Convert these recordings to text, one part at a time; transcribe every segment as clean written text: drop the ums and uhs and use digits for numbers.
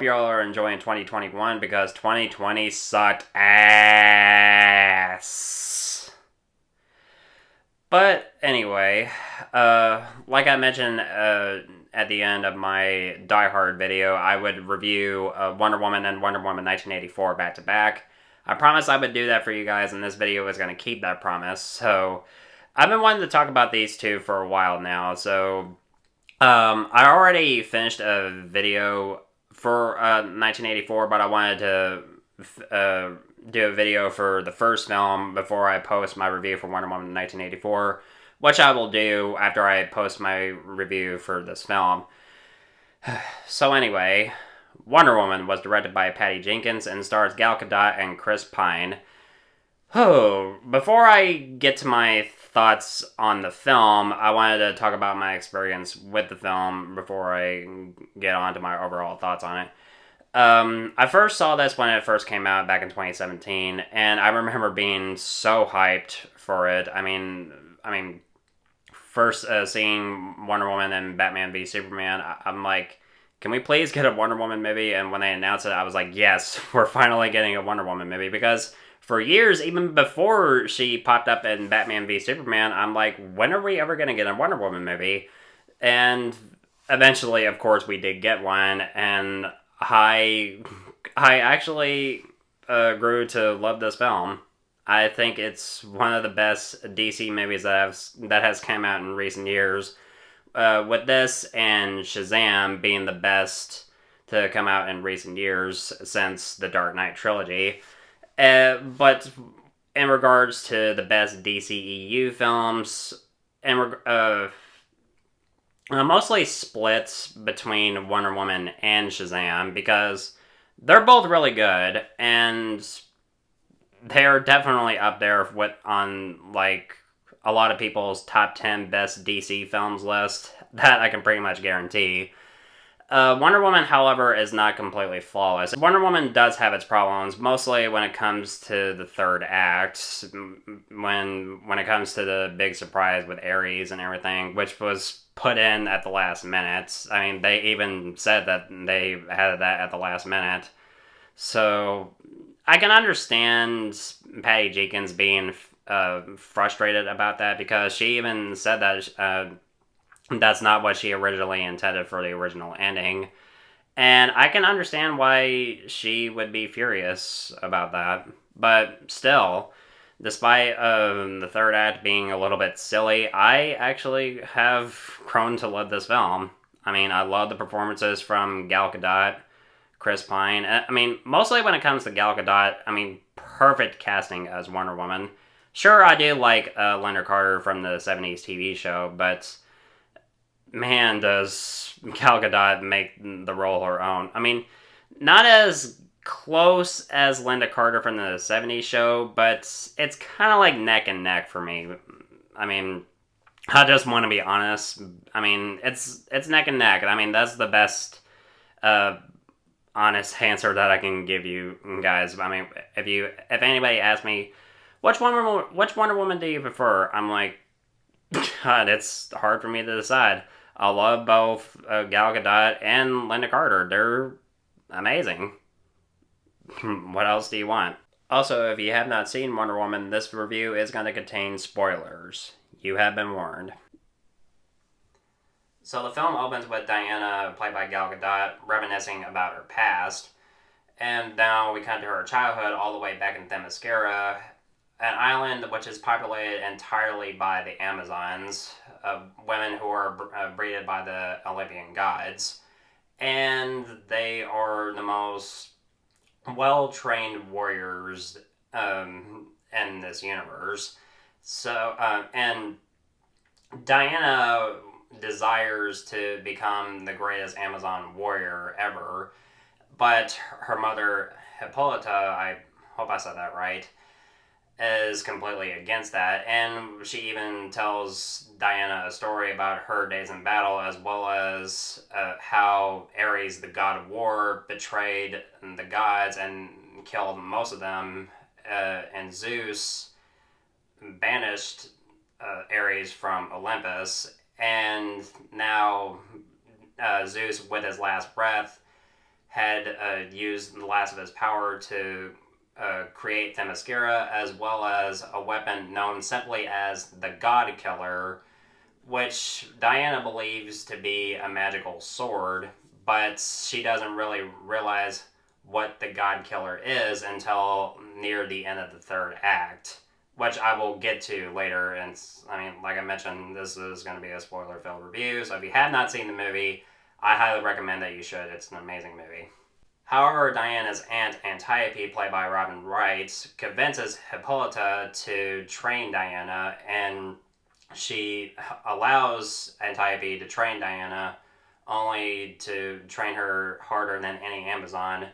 you all are enjoying 2021 because 2020 sucked ass. But anyway, like I mentioned at the end of my Die Hard video, I would review Wonder Woman and Wonder Woman 1984 back to back. I promised I would do that for you guys, and this video is going to keep that promise. So, I've been wanting to talk about these two for a while now. So, I already finished a video for 1984, but I wanted to do a video for the first film before I post my review for Wonder Woman 1984, which I will do after I post my review for this film. So anyway, Wonder Woman was directed by Patty Jenkins and stars Gal Gadot and Chris Pine. Oh, before I get to my thoughts on the film, I wanted to talk about my experience with the film before I get on to my overall thoughts on it. I first saw this when it first came out back in 2017, and I remember being so hyped for it. I mean, first seeing Wonder Woman and Batman v Superman, I'm like, can we please get a Wonder Woman movie? And when they announced it, I was like, yes, we're finally getting a Wonder Woman movie, because for years, even before she popped up in Batman v Superman, I'm like, when are we ever going to get a Wonder Woman movie? And eventually, of course, we did get one, and I actually grew to love this film. I think it's one of the best DC movies that has come out in recent years. With this and Shazam being the best to come out in recent years since the Dark Knight trilogy. But in regards to the best DCEU films, mostly splits between Wonder Woman and Shazam, because they're both really good, and they're definitely up there on like a lot of people's top 10 best DC films list. That I can pretty much guarantee. Wonder Woman, however, is not completely flawless. Wonder Woman does have its problems, mostly when it comes to the third act, when it comes to the big surprise with Ares and everything, which was put in at the last minute. I mean, they even said that they had that at the last minute. So, I can understand Patty Jenkins being frustrated about that, because she even said that that's not what she originally intended for the original ending. And I can understand why she would be furious about that. But still, despite the third act being a little bit silly, I actually have grown to love this film. I mean, I love the performances from Gal Gadot, Chris Pine. I mean, mostly when it comes to Gal Gadot, I mean, perfect casting as Wonder Woman. Sure, I do like Linda Carter from the 70s TV show, but man, does Gal Gadot make the role her own. I mean, not as close as Linda Carter from the 70s show, but it's kind of like neck and neck for me. I mean, I just want to be honest. I mean, it's neck and neck. I mean, that's the best honest answer that I can give you guys. I mean, if anybody asks me, which Wonder Woman do you prefer? I'm like, God, it's hard for me to decide. I love both Gal Gadot and Linda Carter. They're amazing. What else do you want? Also, if you have not seen Wonder Woman, this review is going to contain spoilers. You have been warned. So the film opens with Diana, played by Gal Gadot, reminiscing about her past. And now we come to her childhood all the way back in Themyscira, an island which is populated entirely by the Amazons, women who are breeded by the Olympian gods. And they are the most well-trained warriors in this universe. So, and Diana desires to become the greatest Amazon warrior ever, but her mother, Hippolyta, I hope I said that right, is completely against that, and she even tells Diana a story about her days in battle, as well as how Ares, the god of war, betrayed the gods and killed most of them, and Zeus banished Ares from Olympus, and now Zeus, with his last breath, had used the last of his power to create Themyscira, as well as a weapon known simply as the God Killer, which Diana believes to be a magical sword, but she doesn't really realize what the God Killer is until near the end of the third act, which I will get to later. And I mean, like I mentioned, this is going to be a spoiler-filled review, so if you have not seen the movie, I highly recommend that you should. It's an amazing movie. However, Diana's aunt Antiope, played by Robin Wright, convinces Hippolyta to train Diana, and she allows Antiope to train Diana, only to train her harder than any Amazon,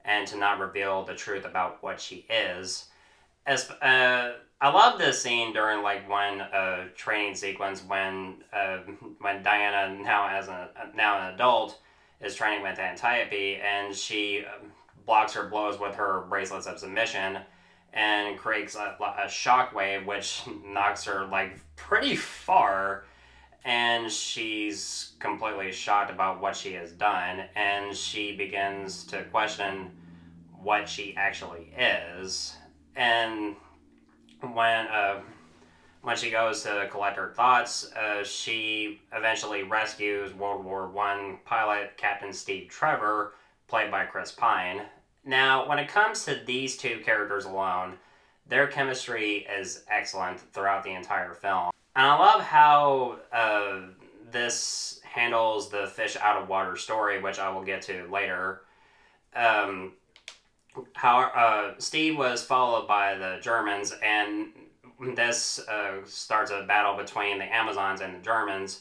and to not reveal the truth about what she is. I love this scene during like one training sequence when Diana, now an adult, is training with Antiope, and she blocks her blows with her bracelets of submission and creates a shockwave which knocks her like pretty far, and she's completely shocked about what she has done, and she begins to question what she actually is. And when she goes to collect her thoughts, she eventually rescues World War I pilot Captain Steve Trevor, played by Chris Pine. Now, when it comes to these two characters alone, their chemistry is excellent throughout the entire film. And I love how this handles the fish out of water story, which I will get to later. Steve was followed by the Germans, and this starts a battle between the Amazons and the Germans.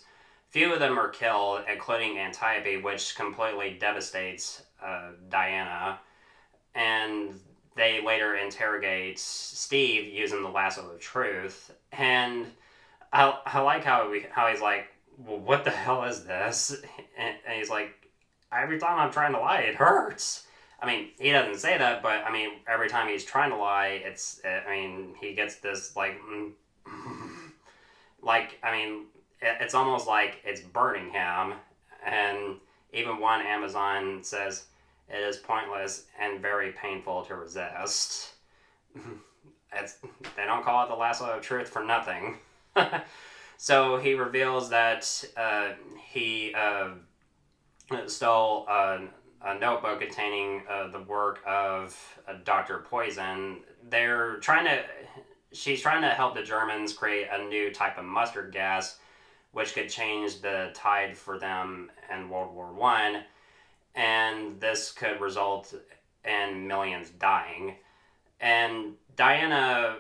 Few of them are killed, including Antiope, which completely devastates Diana. And they later interrogate Steve using the lasso of truth. And I like how he's like, well, what the hell is this? And he's like, every time I'm trying to lie, it hurts. I mean, he doesn't say that, but I mean, every time he's trying to lie, he gets this like, it's almost like it's burning him. And even one Amazon says, it is pointless and very painful to resist. They don't call it the lasso of truth for nothing. So he reveals that he stole a notebook containing the work of Dr. Poison. She's trying to help the Germans create a new type of mustard gas, which could change the tide for them in World War I, and this could result in millions dying. And Diana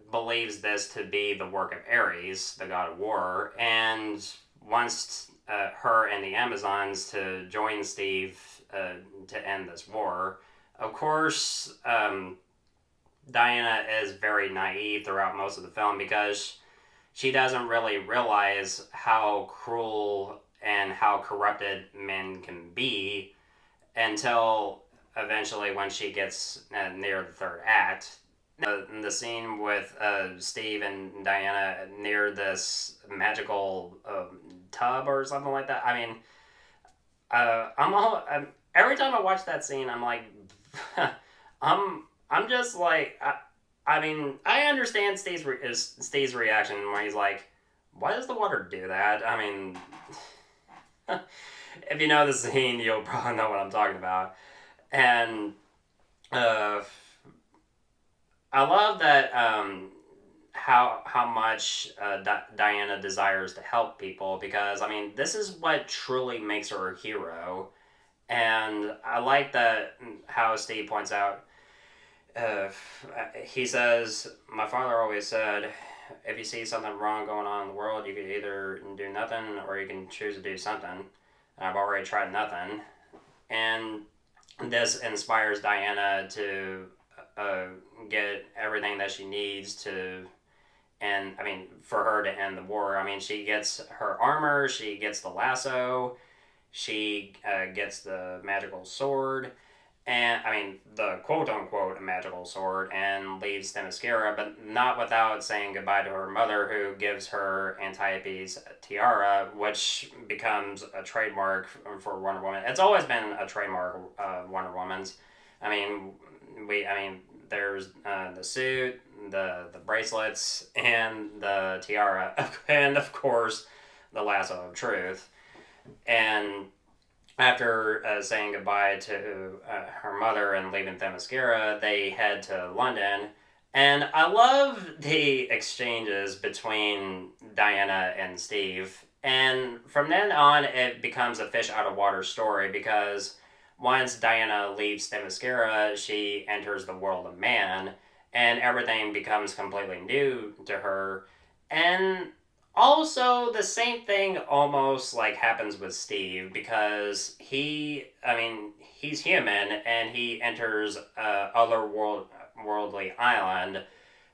believes this to be the work of Ares, the god of war, and wants her and the Amazons to join Steve to end this war. Of course, Diana is very naive throughout most of the film because she doesn't really realize how cruel and how corrupted men can be until eventually when she gets near the third act. The scene with Steve and Diana near this magical tub or something like that. I mean, every time I watch that scene, I'm like, I'm just like, I mean, I understand Steve's reaction where he's like, why does the water do that? I mean, if you know the scene, you'll probably know what I'm talking about. And I love that how much Diana desires to help people, because I mean, this is what truly makes her a hero. And I like that how Steve points out, he says, my father always said, if you see something wrong going on in the world, you can either do nothing or you can choose to do something. And I've already tried nothing. And this inspires Diana to get everything that she needs to, and I mean, for her to end the war. I mean, she gets her armor, she gets the lasso, she gets the magical sword, and I mean the quote unquote magical sword, and leaves Themyscira, but not without saying goodbye to her mother, who gives her Antiope's tiara, which becomes a trademark for Wonder Woman. It's always been a trademark of Wonder Woman's. I mean, there's the suit, the bracelets, and the tiara, and of course, the lasso of truth. And after saying goodbye to her mother and leaving Themyscira, they head to London. And I love the exchanges between Diana and Steve. And from then on, it becomes a fish out of water story because once Diana leaves Themyscira, she enters the world of man, and everything becomes completely new to her. And also, the same thing almost like happens with Steve because he's human and he enters a otherworldly island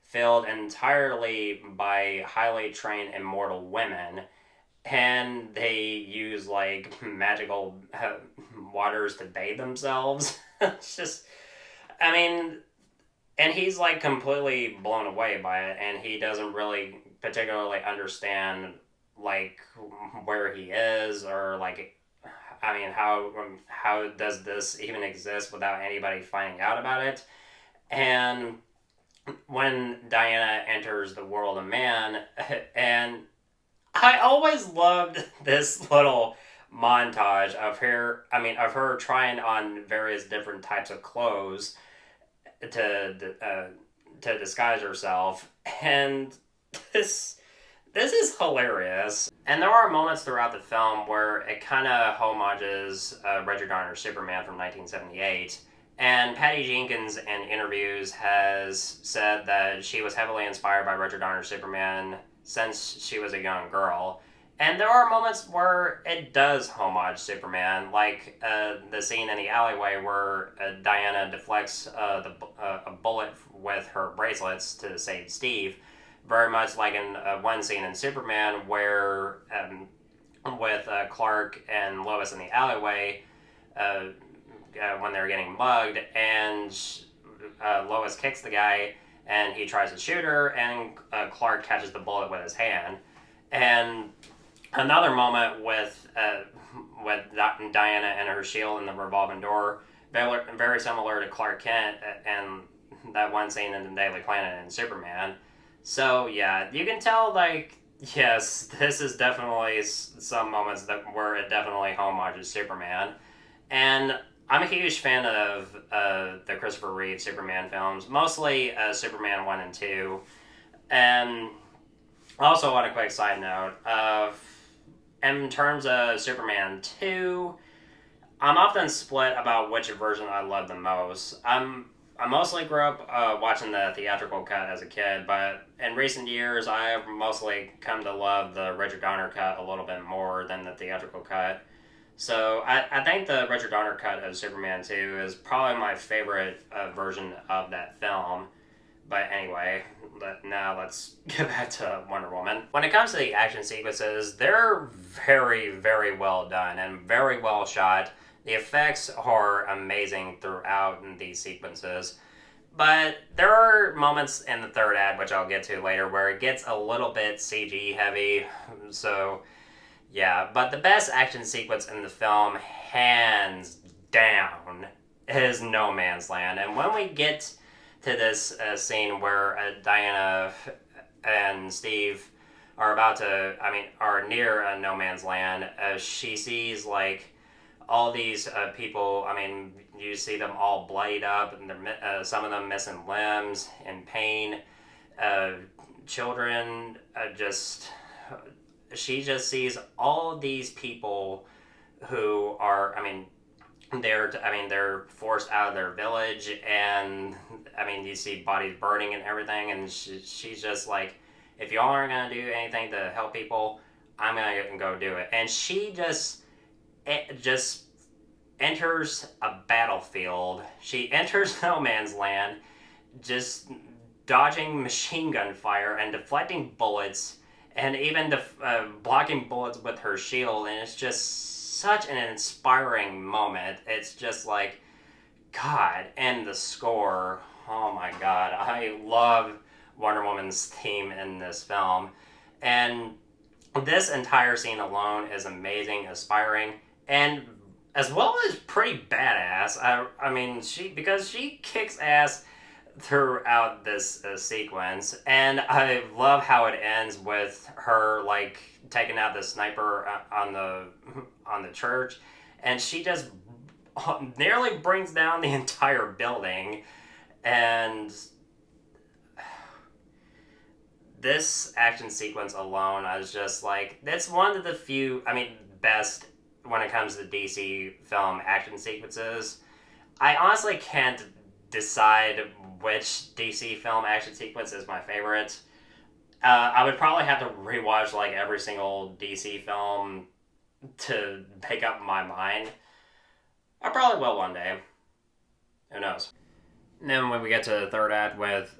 filled entirely by highly trained immortal women, and they use like magical waters to bathe themselves. It's just, I mean, and he's like completely blown away by it, and he doesn't really particularly understand like where he is, or like, I mean, how does this even exist without anybody finding out about it. And when Diana enters the world of man, and I always loved this little montage of her trying on various different types of clothes to disguise herself, and this this is hilarious. And there are moments throughout the film where it kind of homages Richard Donner's Superman from 1978. And Patty Jenkins in interviews has said that she was heavily inspired by Richard Donner's Superman since she was a young girl. And there are moments where it does homage Superman, like the scene in the alleyway where Diana deflects a bullet with her bracelets to save Steve. Very much like in one scene in Superman where, with Clark and Lois in the alleyway, when they're getting mugged, and Lois kicks the guy, and he tries to shoot her, and Clark catches the bullet with his hand. And another moment with Diana and her shield and the revolving door, very similar to Clark Kent and that one scene in the Daily Planet and Superman. So yeah, you can tell, like, yes, this is definitely some moments where it definitely homages Superman. And I'm a huge fan of the Christopher Reeve Superman films, mostly Superman 1 and 2. And also, on a quick side note, in terms of Superman 2, I'm often split about which version I love the most. I mostly grew up watching the theatrical cut as a kid, but in recent years, I have mostly come to love the Richard Donner cut a little bit more than the theatrical cut. So I think the Richard Donner cut of Superman 2 is probably my favorite version of that film. But anyway, now let's get back to Wonder Woman. When it comes to the action sequences, they're very, very well done and very well shot. The effects are amazing throughout these sequences. But there are moments in the third act, which I'll get to later, where it gets a little bit CG heavy. So, yeah. But the best action sequence in the film, hands down, is No Man's Land. And when we get to this scene where Diana and Steve are are near No Man's Land, she sees, like, all these people. I mean, you see them all bloodied up, and some of them missing limbs, in pain. Children, she just sees all of these people who are, they're forced out of their village, and you see bodies burning and everything, and she's just like, if y'all aren't gonna do anything to help people, I'm gonna go do it. And she just enters a battlefield. She enters No Man's Land, just dodging machine gun fire and deflecting bullets, and even blocking bullets with her shield. And it's just such an inspiring moment. It's just like, God, and the score. Oh my God, I love Wonder Woman's theme in this film, and this entire scene alone is amazing, inspiring, and as well as pretty badass. I mean, because she kicks ass throughout this sequence, and I love how it ends with her like taking out the sniper on the church, and she just nearly brings down the entire building. And this action sequence alone, I was just like, that's one of the few, I mean, best when it comes to DC film action sequences. I honestly can't decide which DC film action sequence is my favorite. I would probably have to rewatch like every single DC film to make up my mind. I probably will one day. Who knows? And then when we get to the third act with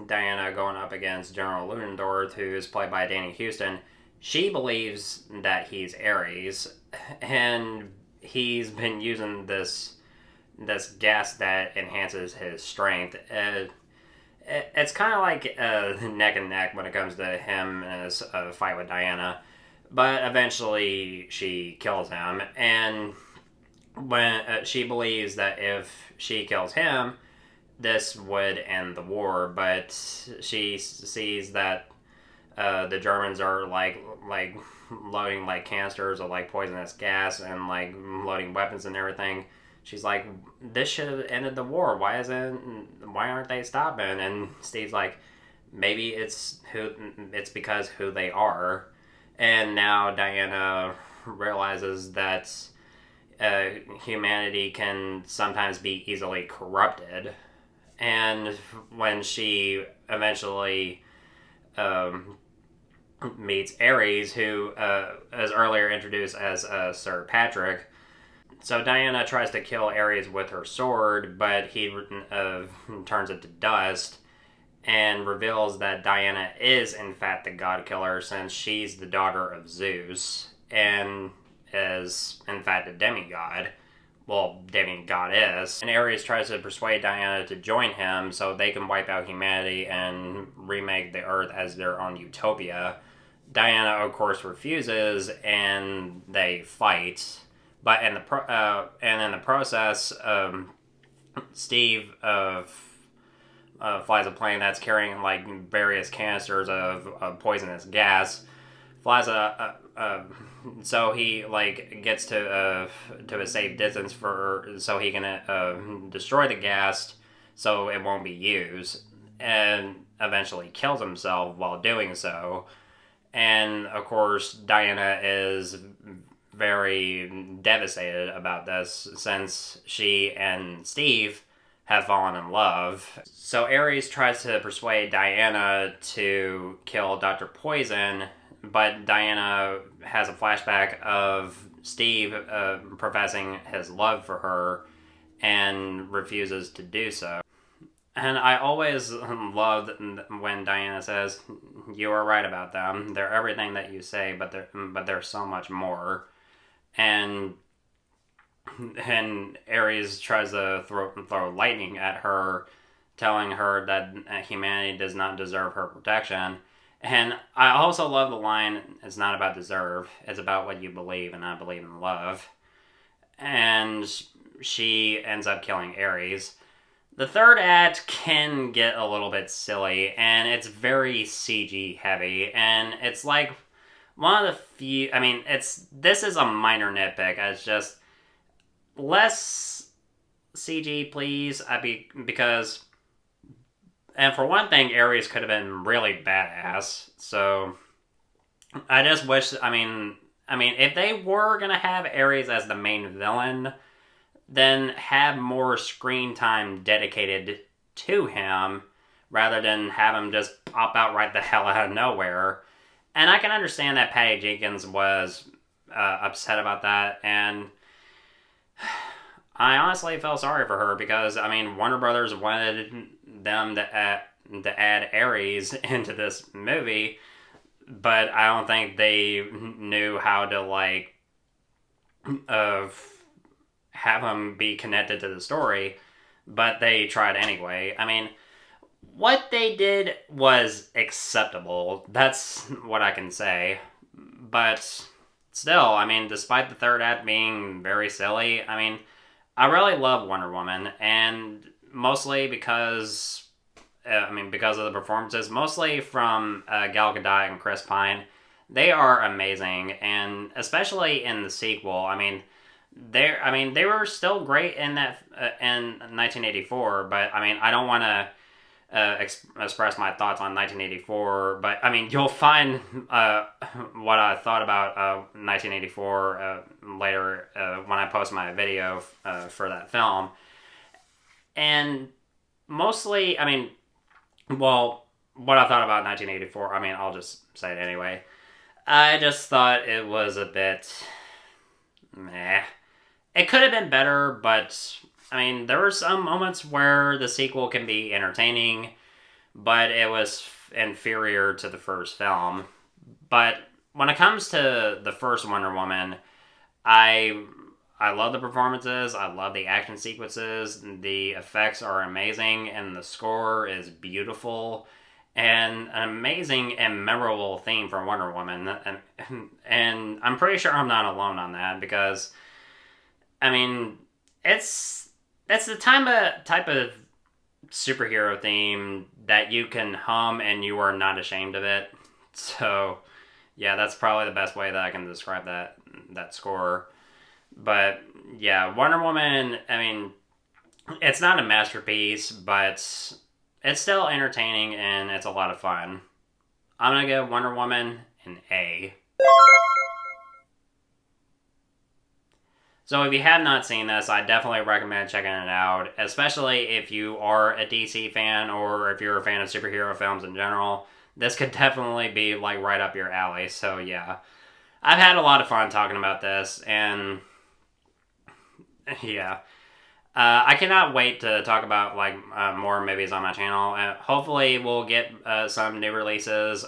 Diana going up against General Ludendorff, who is played by Danny Huston, she believes that he's Ares, and he's been using this gas that enhances his strength. It's kind of like neck and neck when it comes to him and his fight with Diana, but eventually she kills him, and when she believes that if she kills him, this would end the war, but she sees that the Germans are like loading like canisters of like poisonous gas and like loading weapons and everything. She's like, this should have ended the war. Why aren't they stopping? And Steve's like, maybe it's because who they are. And now Diana realizes that humanity can sometimes be easily corrupted. And when she eventually meets Ares, who is earlier introduced as Sir Patrick. So Diana tries to kill Ares with her sword, but he turns it to dust and reveals that Diana is in fact the god killer, since she's the daughter of Zeus and is in fact a demigod. Well, demigod-goddess. And Ares tries to persuade Diana to join him so they can wipe out humanity and remake the Earth as their own utopia. Diana, of course, refuses, and they fight. But in the process, Steve flies a plane that's carrying like various canisters of poisonous gas. Flies so he like gets to a safe distance so he can destroy the gas so it won't be used, and eventually kills himself while doing so. And of course, Diana is very devastated about this since she and Steve have fallen in love. So Ares tries to persuade Diana to kill Dr. Poison, but Diana has a flashback of Steve professing his love for her and refuses to do so. And I always loved when Diana says, "You are right about them. They're everything that you say, but they're so much more." And Ares tries to throw lightning at her, telling her that humanity does not deserve her protection. And I also love the line, "It's not about deserve, it's about what you believe, and I believe in love." And she ends up killing Ares. The third act can get a little bit silly, and it's very CG heavy, and it's like one of the few. I mean, this is a minor nitpick. It's just less CG, please. Because, and for one thing, Ares could have been really badass. So I just wish. I mean, if they were gonna have Ares as the main villain, then have more screen time dedicated to him rather than have him just pop out right the hell out of nowhere. And I can understand that Patty Jenkins was upset about that, and I honestly felt sorry for her because, I mean, Warner Brothers wanted them to add Ares into this movie, but I don't think they knew how to, like, have them be connected to the story, but they tried anyway. I mean, what they did was acceptable. That's what I can say. But still, I mean, despite the third act being very silly, I mean, I really love Wonder Woman, and mostly because, because of the performances, mostly from Gal Gadot and Chris Pine. They are amazing, and especially in the sequel. They were still great in that in 1984, but I mean, I don't want to express my thoughts on 1984, but I mean, you'll find what I thought about 1984 later when I post my video for that film. And mostly, what I thought about 1984, I'll just say it anyway. I just thought it was a bit meh. It could have been better, but there were some moments where the sequel can be entertaining, but it was inferior to the first film. But when it comes to the first Wonder Woman, I love the performances, I love the action sequences, the effects are amazing, and the score is beautiful, and an amazing and memorable theme for Wonder Woman. And I'm pretty sure I'm not alone on that, because it's the type of superhero theme that you can hum and you are not ashamed of it. So, yeah, that's probably the best way that I can describe that score. But yeah, Wonder Woman, it's not a masterpiece, but it's still entertaining and it's a lot of fun. I'm gonna give Wonder Woman an A. So if you have not seen this, I definitely recommend checking it out, especially if you are a DC fan or if you're a fan of superhero films in general. This could definitely be like right up your alley. So yeah, I've had a lot of fun talking about this, and yeah, I cannot wait to talk about more movies on my channel. Hopefully, we'll get some new releases.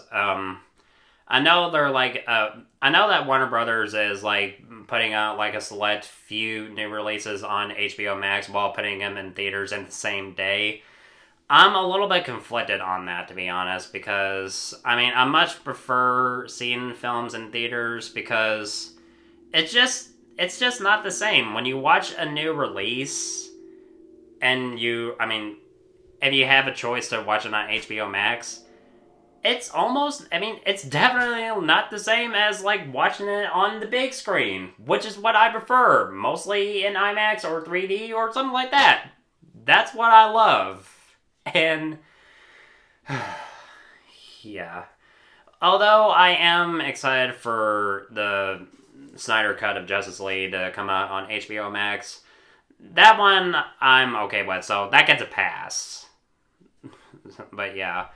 I know they're I know that Warner Brothers is putting out a select few new releases on HBO Max while putting them in theaters in the same day. I'm a little bit conflicted on that, to be honest, because I much prefer seeing films in theaters because it's just not the same when you watch a new release and if you have a choice to watch it on HBO Max. It's almost, it's definitely not the same as, watching it on the big screen, which is what I prefer, mostly in IMAX or 3D or something like that. That's what I love. And, yeah. Although I am excited for the Snyder cut of Justice League to come out on HBO Max, that one I'm okay with, so that gets a pass. But yeah.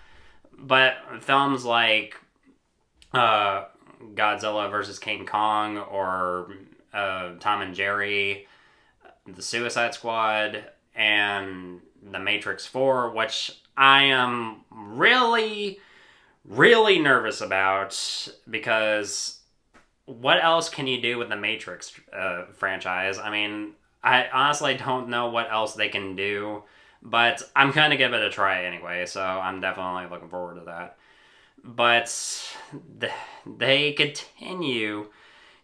But films like Godzilla vs. King Kong or Tom and Jerry, The Suicide Squad, and The Matrix 4, which I am really, really nervous about because what else can you do with the Matrix franchise? I honestly don't know what else they can do. But I'm going to give it a try anyway, so I'm definitely looking forward to that. But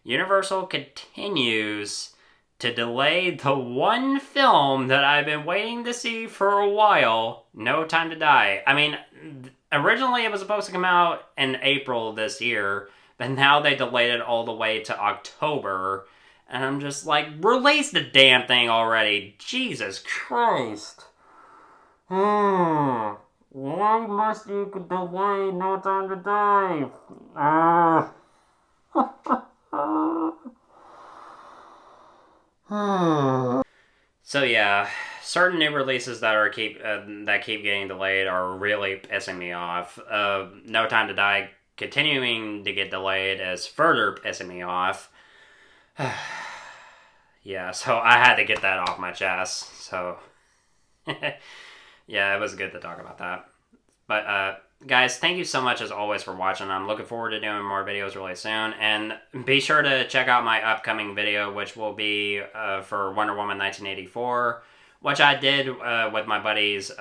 Universal continues to delay the one film that I've been waiting to see for a while, No Time to Die. Originally it was supposed to come out in April this year, but now they delayed it all the way to October. And I'm just release the damn thing already. Jesus Christ. Why must you delay No Time to Die? So yeah, certain new releases that keep getting delayed are really pissing me off. No Time to Die continuing to get delayed is further pissing me off. Yeah, so I had to get that off my chest. So. Yeah, it was good to talk about that. But guys, thank you so much as always for watching. I'm looking forward to doing more videos really soon. And be sure to check out my upcoming video, which will be for Wonder Woman 1984, which I did with my buddies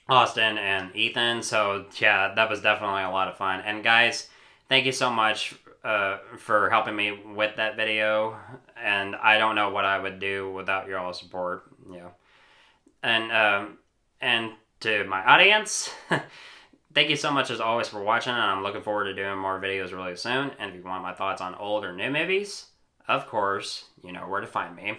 Austin and Ethan. So, yeah, that was definitely a lot of fun. And, guys, thank you so much for helping me with that video. And I don't know what I would do without your all support. And to my audience, thank you so much as always for watching, and I'm looking forward to doing more videos really soon. And if you want my thoughts on old or new movies, of course, you know where to find me.